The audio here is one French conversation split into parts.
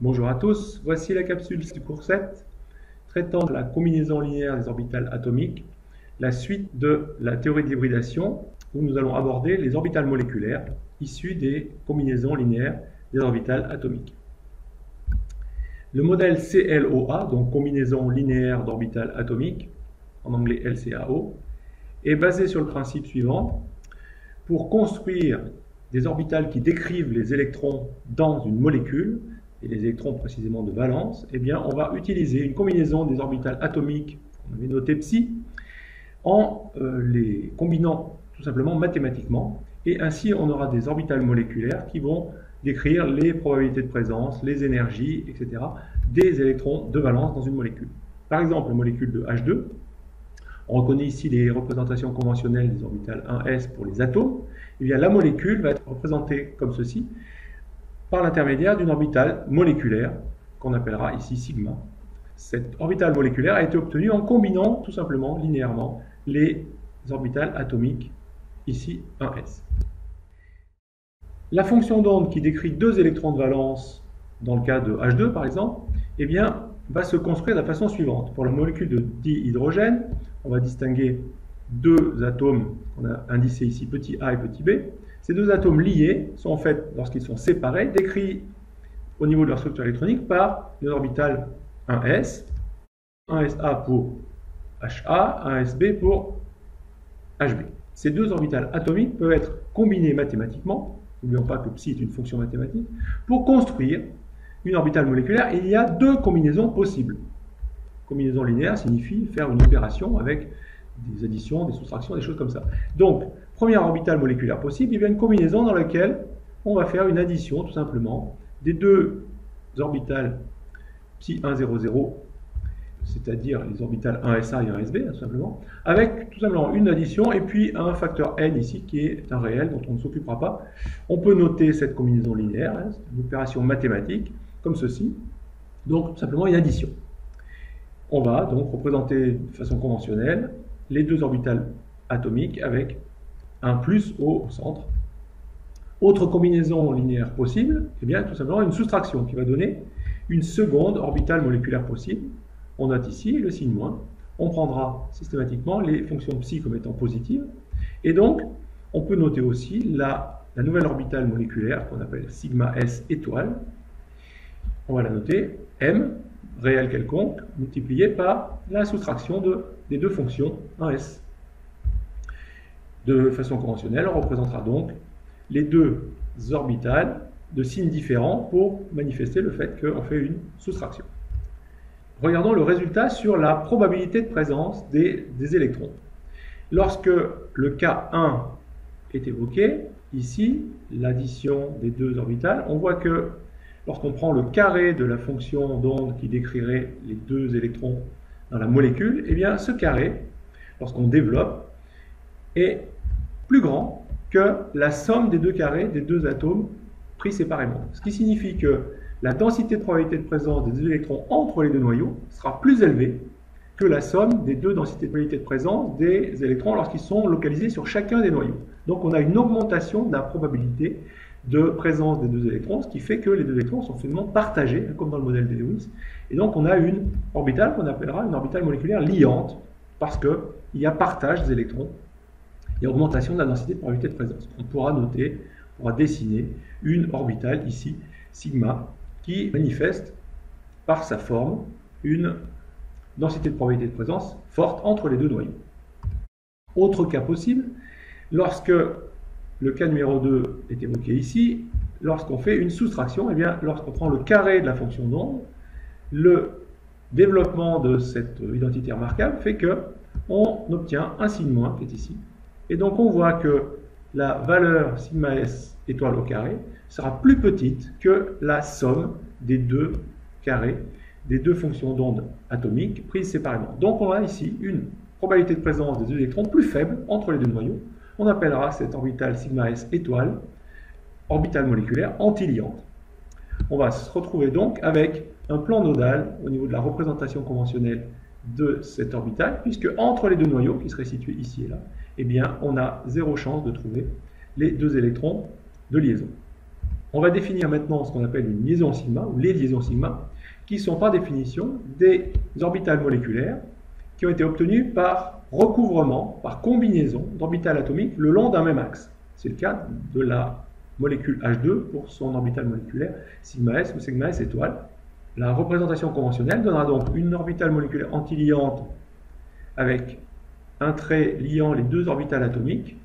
Bonjour à tous, voici la capsule du cours 7 traitant de la combinaison linéaire des orbitales atomiques, la suite de la théorie de l'hybridation où nous allons aborder les orbitales moléculaires issues des combinaisons linéaires des orbitales atomiques. Le modèle CLOA, donc combinaison linéaire d'orbitales atomiques, en anglais LCAO, est basé sur le principe suivant. Pour construire des orbitales qui décrivent les électrons dans une molécule, et les électrons précisément de valence, eh bien, on va utiliser une combinaison des orbitales atomiques, on avait noté psi, en les combinant tout simplement mathématiquement, et ainsi on aura des orbitales moléculaires qui vont décrire les probabilités de présence, les énergies, etc., des électrons de valence dans une molécule. Par exemple, la molécule de H2, on reconnaît ici les représentations conventionnelles des orbitales 1s pour les atomes, eh bien, la molécule va être représentée comme ceci, par l'intermédiaire d'une orbitale moléculaire, qu'on appellera ici sigma. Cette orbitale moléculaire a été obtenue en combinant tout simplement, linéairement, les orbitales atomiques, ici 1s. La fonction d'onde qui décrit deux électrons de valence, dans le cas de H2 par exemple, eh bien, va se construire de la façon suivante. Pour la molécule de dihydrogène, on va distinguer deux atomes qu'on a indicés ici, petit a et petit b. Ces deux atomes liés sont en fait, lorsqu'ils sont séparés, décrits au niveau de leur structure électronique par une orbitale 1s, 1sa pour Ha, 1sb pour Hb. Ces deux orbitales atomiques peuvent être combinées mathématiquement, n'oublions pas que psi est une fonction mathématique, pour construire une orbitale moléculaire. Et il y a deux combinaisons possibles. Combinaison linéaire signifie faire une opération avec des additions, des soustractions, des choses comme ça. Donc, première orbitale moléculaire possible, il y a une combinaison dans laquelle on va faire une addition, tout simplement, des deux orbitales psi 1, 0, 0, c'est-à-dire les orbitales 1sa et 1sb, tout simplement, avec tout simplement une addition et puis un facteur n ici qui est un réel dont on ne s'occupera pas. On peut noter cette combinaison linéaire, hein, c'est une opération mathématique, comme ceci, donc tout simplement une addition. On va donc représenter de façon conventionnelle les deux orbitales atomiques avec un plus au centre. Autre combinaison linéaire possible, eh bien tout simplement une soustraction qui va donner une seconde orbitale moléculaire possible. On note ici le signe moins. On prendra systématiquement les fonctions psi comme étant positives. Et donc, on peut noter aussi la nouvelle orbitale moléculaire qu'on appelle sigma s étoile. On va la noter m, réel quelconque, multiplié par la soustraction des deux fonctions 1s. De façon conventionnelle, on représentera donc les deux orbitales de signes différents pour manifester le fait qu'on fait une soustraction. Regardons le résultat sur la probabilité de présence des électrons. Lorsque le cas 1 est évoqué, ici, l'addition des deux orbitales, on voit que lorsqu'on prend le carré de la fonction d'onde qui décrirait les deux électrons dans la molécule, eh bien ce carré, lorsqu'on développe, est plus grand que la somme des deux carrés des deux atomes pris séparément. Ce qui signifie que la densité de probabilité de présence des deux électrons entre les deux noyaux sera plus élevée que la somme des deux densités de probabilité de présence des électrons lorsqu'ils sont localisés sur chacun des noyaux. Donc on a une augmentation de la probabilité de présence des deux électrons, ce qui fait que les deux électrons sont finalement partagés, comme dans le modèle de Lewis. Et donc on a une orbitale qu'on appellera une orbitale moléculaire liante, parce qu'il y a partage des électrons et augmentation de la densité de probabilité de présence. On pourra noter, on pourra dessiner une orbitale ici, sigma, qui manifeste par sa forme une densité de probabilité de présence forte entre les deux noyaux. Autre cas possible, lorsque le cas numéro 2 est évoqué ici, lorsqu'on fait une soustraction, eh bien, lorsqu'on prend le carré de la fonction d'onde, le développement de cette identité remarquable fait qu'on obtient un signe moins qui est ici. Et donc on voit que la valeur sigma s étoile au carré sera plus petite que la somme des deux carrés, des deux fonctions d'onde atomiques prises séparément. Donc on a ici une probabilité de présence des deux électrons plus faible entre les deux noyaux. On appellera cette orbitale sigma s étoile orbitale moléculaire antiliante. On va se retrouver donc avec un plan nodal au niveau de la représentation conventionnelle de cette orbitale, puisque entre les deux noyaux, qui seraient situés ici et là, eh bien, on a zéro chance de trouver les deux électrons de liaison. On va définir maintenant ce qu'on appelle une liaison sigma, ou les liaisons sigma, qui sont par définition des orbitales moléculaires qui ont été obtenues par recouvrement, par combinaison d'orbitales atomiques le long d'un même axe. C'est le cas de la molécule H2 pour son orbitale moléculaire sigma S ou sigma S étoile. La représentation conventionnelle donnera donc une orbitale moléculaire antiliante avec un trait liant les deux orbitales atomiques,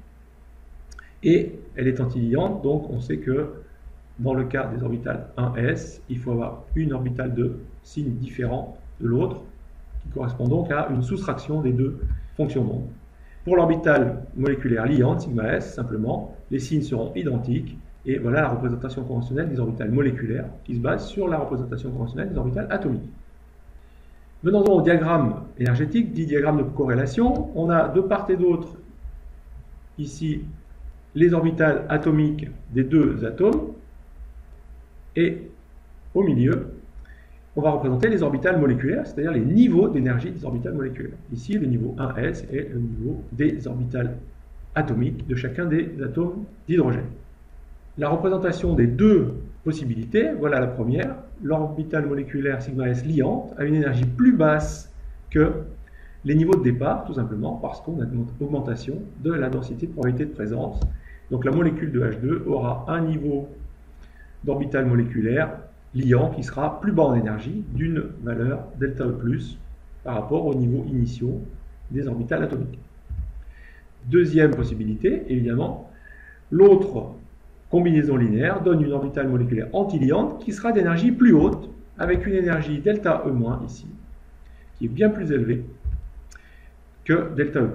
et elle est antiliante, donc on sait que dans le cas des orbitales 1s, il faut avoir une orbitale de signe différent de l'autre, qui correspond donc à une soustraction des deux fonctions d'onde. Pour l'orbitale moléculaire liante, sigma s, simplement, les signes seront identiques, et voilà la représentation conventionnelle des orbitales moléculaires, qui se base sur la représentation conventionnelle des orbitales atomiques. Venons-en au diagramme énergétique, dit diagramme de corrélation. On a de part et d'autre, ici, les orbitales atomiques des deux atomes, et au milieu, on va représenter les orbitales moléculaires, c'est-à-dire les niveaux d'énergie des orbitales moléculaires. Ici, le niveau 1s est le niveau des orbitales atomiques de chacun des atomes d'hydrogène. La représentation des deux possibilités, voilà la première. L'orbitale moléculaire sigma s liante a une énergie plus basse que les niveaux de départ, tout simplement parce qu'on a une augmentation de la densité de probabilité de présence. Donc la molécule de H2 aura un niveau d'orbital moléculaire liant qui sera plus bas en énergie d'une valeur delta E+, par rapport aux niveaux initiaux des orbitales atomiques. Deuxième possibilité, évidemment, l'autre combinaison linéaire donne une orbitale moléculaire antiliante qui sera d'énergie plus haute, avec une énergie delta E- ici, qui est bien plus élevée que delta E+.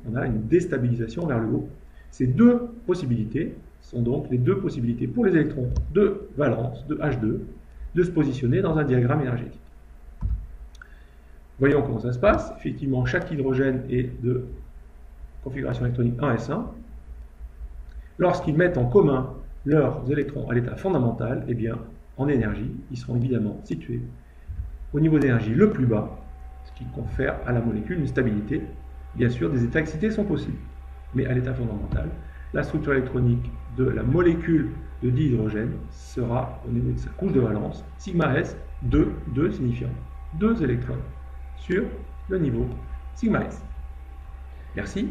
On a une déstabilisation vers le haut. Ces deux possibilités sont donc les deux possibilités pour les électrons de valence, de H2, de se positionner dans un diagramme énergétique. Voyons comment ça se passe. Effectivement, chaque hydrogène est de configuration électronique 1s1. Lorsqu'ils mettent en commun leurs électrons à l'état fondamental, eh bien, en énergie, ils seront évidemment situés au niveau d'énergie le plus bas, ce qui confère à la molécule une stabilité. Bien sûr, des états excités sont possibles, mais à l'état fondamental, la structure électronique de la molécule de dihydrogène sera au niveau de sa couche de valence, sigma s, 2 signifiant 2 électrons sur le niveau sigma s. Merci,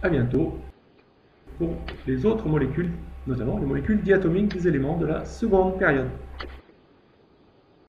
à bientôt pour les autres molécules, notamment les molécules diatomiques des éléments de la seconde période.